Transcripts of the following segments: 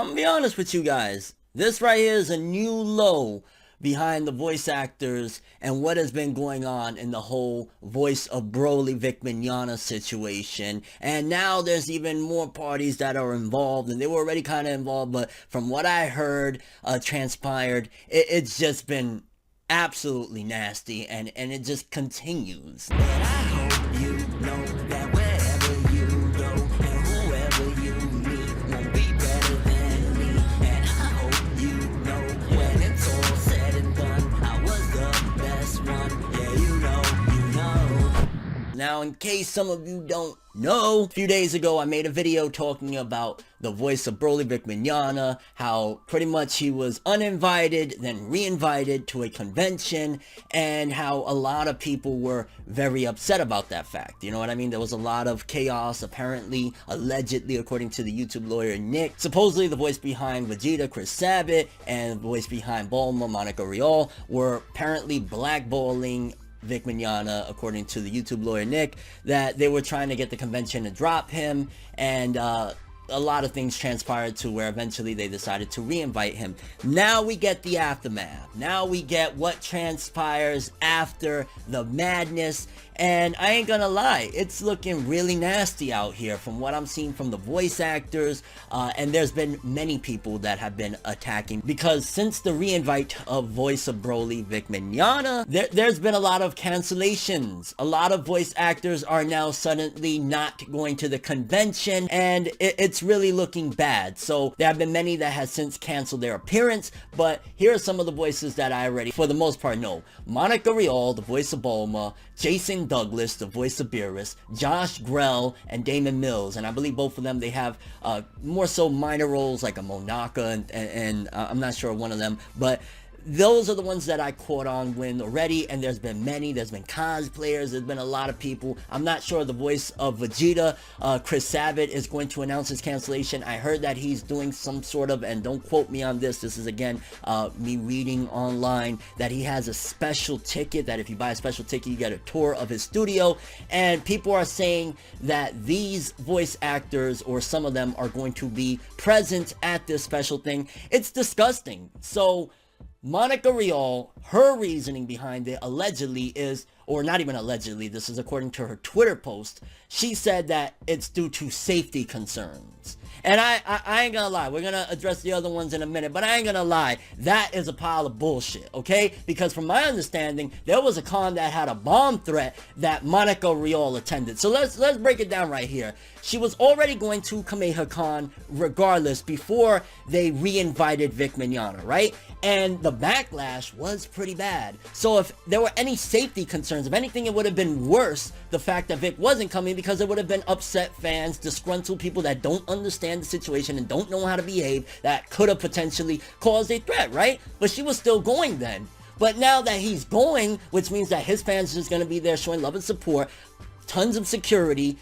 I'm gonna be honest with you guys. This right here is a new low behind the voice actors and what has been going on in the whole voice of Broly Vic Mignogna situation. And now there's even more parties that are involved, and they were already kind of involved, but from what I heard transpired, it's just been absolutely nasty, and it just continues. But I hope you know that wherever you go and whoever you meet won't be better than me. And I hope you know when it's all said and done, I was the best one. Yeah, you know. Now, in case some of you don't know, a few days ago I made a video talking about the voice of Broly Vic Mignogna, how pretty much he was uninvited, then re-invited to a convention, and how a lot of people were very upset about that fact. You know what I mean? There was a lot of chaos, apparently, allegedly, according to the YouTube lawyer Nick. Supposedly the voice behind Vegeta, Chris Sabat, and the voice behind Bulma, Monica Rial, were apparently blackballing Vic Mignogna, according to the YouTube lawyer Nick, that they were trying to get the convention to drop him, and a lot of things transpired to where eventually they decided to re-invite him. Now we get the aftermath. Now we get what transpires after the madness, and I ain't gonna lie, it's looking really nasty out here from what I'm seeing from the voice actors, and there's been many people that have been attacking, because since the re-invite of voice of Broly Vic Mignogna, there's been a lot of cancellations. A lot of voice actors are now suddenly not going to the convention, and it's really looking bad. So there have been many that have since canceled their appearance, but here are some of the voices that I already, for the most part, know. Monica Rial, the voice of Bulma, Jason Douglas, the voice of Beerus, Josh Grell, and Damon Mills, and I believe both of them, they have more so minor roles like a Monaka, and I'm not sure one of them, but those are the ones that I caught on when already, and there's been many. There's been cosplayers, there's been a lot of people. I'm not sure the voice of Vegeta, Chris Sabat, is going to announce his cancellation. I heard that he's doing some sort of, and don't quote me on this is again me reading online, that he has a special ticket, that if you buy a special ticket you get a tour of his studio, and people are saying that these voice actors, or some of them, are going to be present at this special thing. It's disgusting. So Monica Rial, her reasoning behind it allegedly is, or not even allegedly, this is according to her Twitter post, she said that it's due to safety concerns. And I ain't gonna lie, we're gonna address the other ones in a minute, but I ain't gonna lie, that is a pile of bullshit, okay? Because from my understanding, there was a con that had a bomb threat that Monica Rial attended. So let's break it down right here. She was already going to Kameha Con regardless before they re-invited Vic Mignogna, right? And the backlash was pretty bad. So if there were any safety concerns, if anything, it would have been worse, the fact that Vic wasn't coming, because it would have been upset fans, disgruntled people that don't understand the situation and don't know how to behave, that could have potentially caused a threat, right? But she was still going then. But now that he's going, which means that his fans are just going to be there showing love and support, tons of security,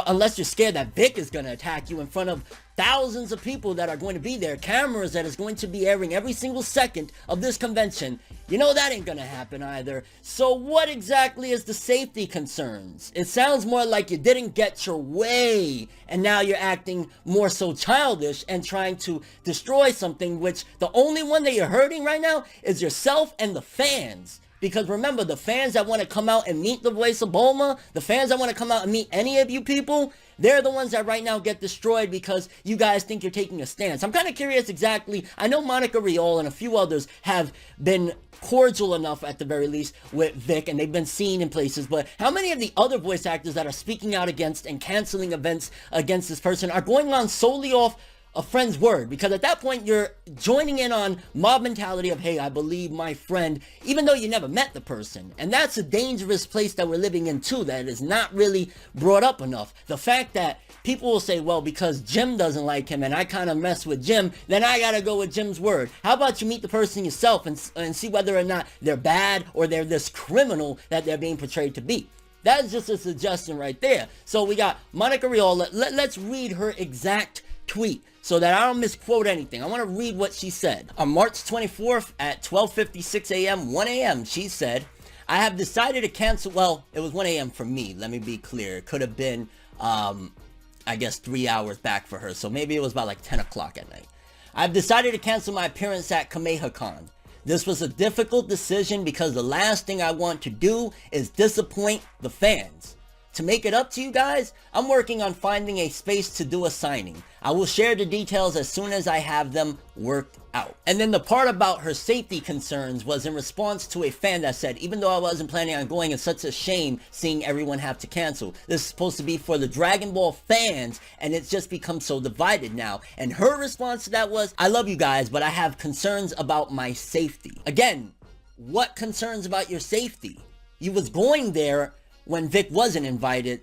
unless you're scared that Vic is going to attack you in front of thousands of people that are going to be there, cameras that is going to be airing every single second of this convention. You know that ain't going to happen either. So what exactly is the safety concerns? It sounds more like you didn't get your way, and now you're acting more so childish and trying to destroy something, which the only one that you're hurting right now is yourself and the fans. Because remember, the fans that want to come out and meet the voice of Bulma, the fans that want to come out and meet any of you people, they're the ones that right now get destroyed because you guys think you're taking a stance. I'm kind of curious exactly. I know Monica Rial and a few others have been cordial enough, at the very least, with Vic, and they've been seen in places, but how many of the other voice actors that are speaking out against and canceling events against this person are going on solely off a friend's word? Because at that point you're joining in on mob mentality of, hey, I believe my friend, even though you never met the person. And that's a dangerous place that we're living in too, that is not really brought up enough. The fact that people will say, well, because Jim doesn't like him and I kind of mess with Jim, then I gotta go with Jim's word. How about you meet the person yourself and see whether or not they're bad or they're this criminal that they're being portrayed to be? That's just a suggestion right there. So we got Monica Rial. Let's read her exact tweet so that I don't misquote anything. I want to read what she said. On March 24th at 12:56 a.m., 1 a.m., she said, I have decided to cancel, well, it was 1 a.m. for me, let me be clear. It could have been, I guess 3 hours back for her, so maybe it was about like 10 o'clock at night. I've decided to cancel my appearance at KamehaCon. This was a difficult decision because the last thing I want to do is disappoint the fans. To make it up to you guys, I'm working on finding a space to do a signing. I will share the details as soon as I have them worked out. And then the part about her safety concerns was in response to a fan that said, even though I wasn't planning on going, it's such a shame seeing everyone have to cancel. This is supposed to be for the Dragon Ball fans, and it's just become so divided now. And her response to that was, I love you guys, but I have concerns about my safety. Again, what concerns about your safety? You was going there when Vic wasn't invited.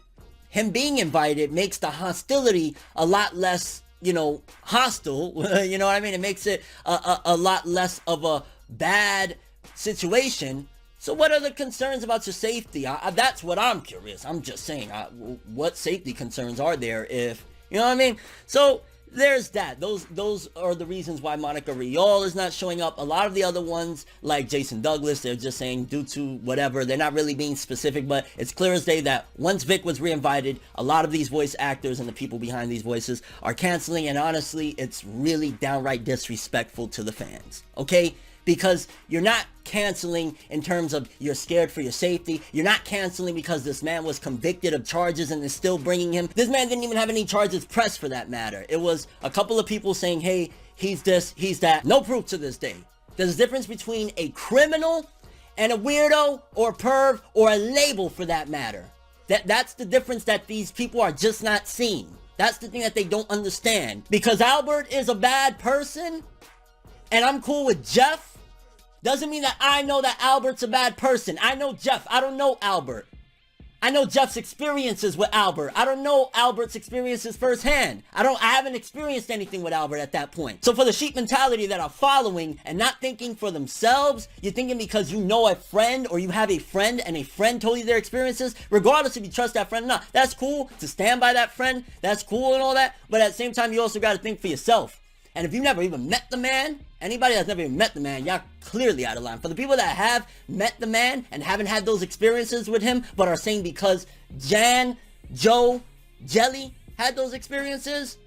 Him being invited makes the hostility a lot less, hostile. You know what I mean? It makes it a lot less of a bad situation. So what are the concerns about your safety? That's what I'm curious. I'm just saying, what safety concerns are there if, you know what I mean? So there's that. Those are the reasons why Monica Rial is not showing up. A lot of the other ones, like Jason Douglas, they're just saying due to whatever. They're not really being specific, but it's clear as day that once Vic was reinvited, a lot of these voice actors and the people behind these voices are canceling, and honestly, it's really downright disrespectful to the fans, okay? Because you're not canceling in terms of you're scared for your safety. You're not canceling because this man was convicted of charges and they're still bringing him. This man didn't even have any charges pressed for that matter. It was a couple of people saying, hey, he's this, he's that. No proof to this day. There's a difference between a criminal and a weirdo or a perv or a label for that matter. That's the difference that these people are just not seeing. That's the thing that they don't understand. Because Albert is a bad person and I'm cool with Jeff, doesn't mean that I know that Albert's a bad person. I know Jeff. I don't know Albert. I know Jeff's experiences with Albert. I don't know Albert's experiences firsthand. I haven't experienced anything with Albert at that point. So for the sheep mentality that are following and not thinking for themselves, you're thinking because you know a friend or you have a friend and a friend told you their experiences, regardless if you trust that friend or not, that's cool to stand by that friend. That's cool and all that. But at the same time, you also got to think for yourself. And if you've never even met the man, anybody that's never even met the man, y'all clearly out of line. For the people that have met the man and haven't had those experiences with him, but are saying because Jan, Joe, Jelly had those experiences,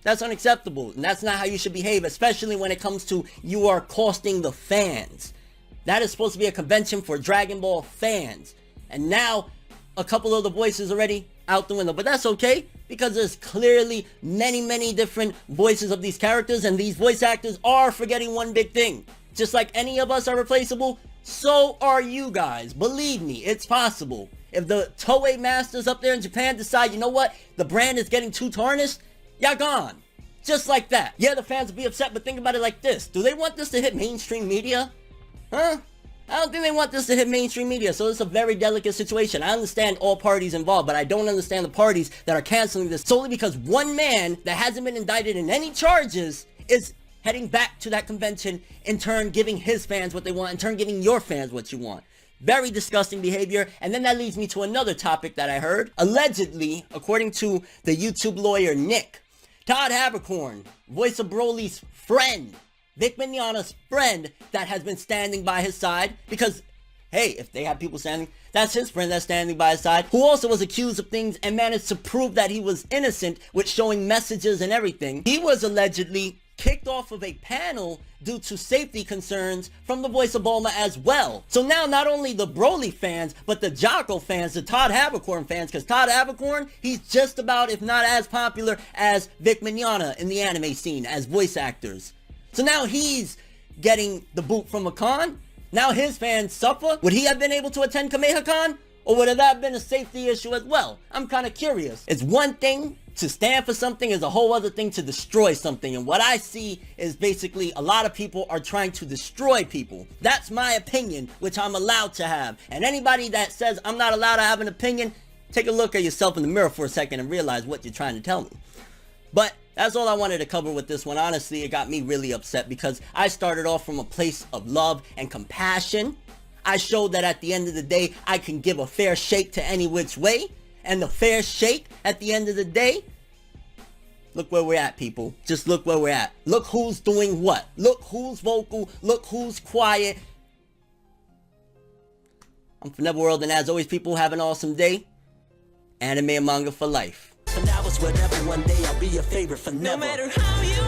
that's unacceptable. And that's not how you should behave, especially when it comes to you are costing the fans. That is supposed to be a convention for Dragon Ball fans. And now, a couple of the voices already out the window. But that's okay, because there's clearly many different voices of these characters, and these voice actors are forgetting one big thing. Just like any of us are replaceable, so are you guys. Believe me, it's possible. If the Toei masters up there in Japan decide, you know what, the brand is getting too tarnished, y'all gone. Just like that. Yeah, the fans will be upset, but think about it like this. Do they want this to hit mainstream media? Huh? I don't think they want this to hit mainstream media, so it's a very delicate situation. I understand all parties involved, but I don't understand the parties that are canceling this solely because one man that hasn't been indicted in any charges is heading back to that convention, in turn giving his fans what they want, in turn giving your fans what you want. Very disgusting behavior. And then that leads me to another topic that I heard. Allegedly, according to the YouTube lawyer Nick, Todd Habercorn, voice of Broly's friend, Vic Mignogna's friend, that has been standing by his side, because, hey, if they have people standing, that's his friend that's standing by his side, who also was accused of things and managed to prove that he was innocent with showing messages and everything. He was allegedly kicked off of a panel due to safety concerns from the voice of Bulma as well. So now not only the Broly fans, but the Jocko fans, the Todd Habercorn fans, because Todd Habercorn, he's just about, if not as popular as Vic Mignogna in the anime scene as voice actors. So now he's getting the boot from a con. Now his fans suffer. Would he have been able to attend KamehaCon? Or would that have been a safety issue as well? I'm kind of curious. It's one thing to stand for something, is a whole other thing to destroy something. And what I see is basically a lot of people are trying to destroy people. That's my opinion, which I'm allowed to have. And anybody that says I'm not allowed to have an opinion, take a look at yourself in the mirror for a second and realize what you're trying to tell me. But that's all I wanted to cover with this one. Honestly, it got me really upset because I started off from a place of love and compassion. I showed that at the end of the day, I can give a fair shake to any which way. And the fair shake at the end of the day, look where we're at, people. Just look where we're at. Look who's doing what. Look who's vocal. Look who's quiet. I'm ForneverWorld, and as always, people, have an awesome day. Anime and manga for life. For now it's whatever, one day I'll be your favorite forever. No matter how you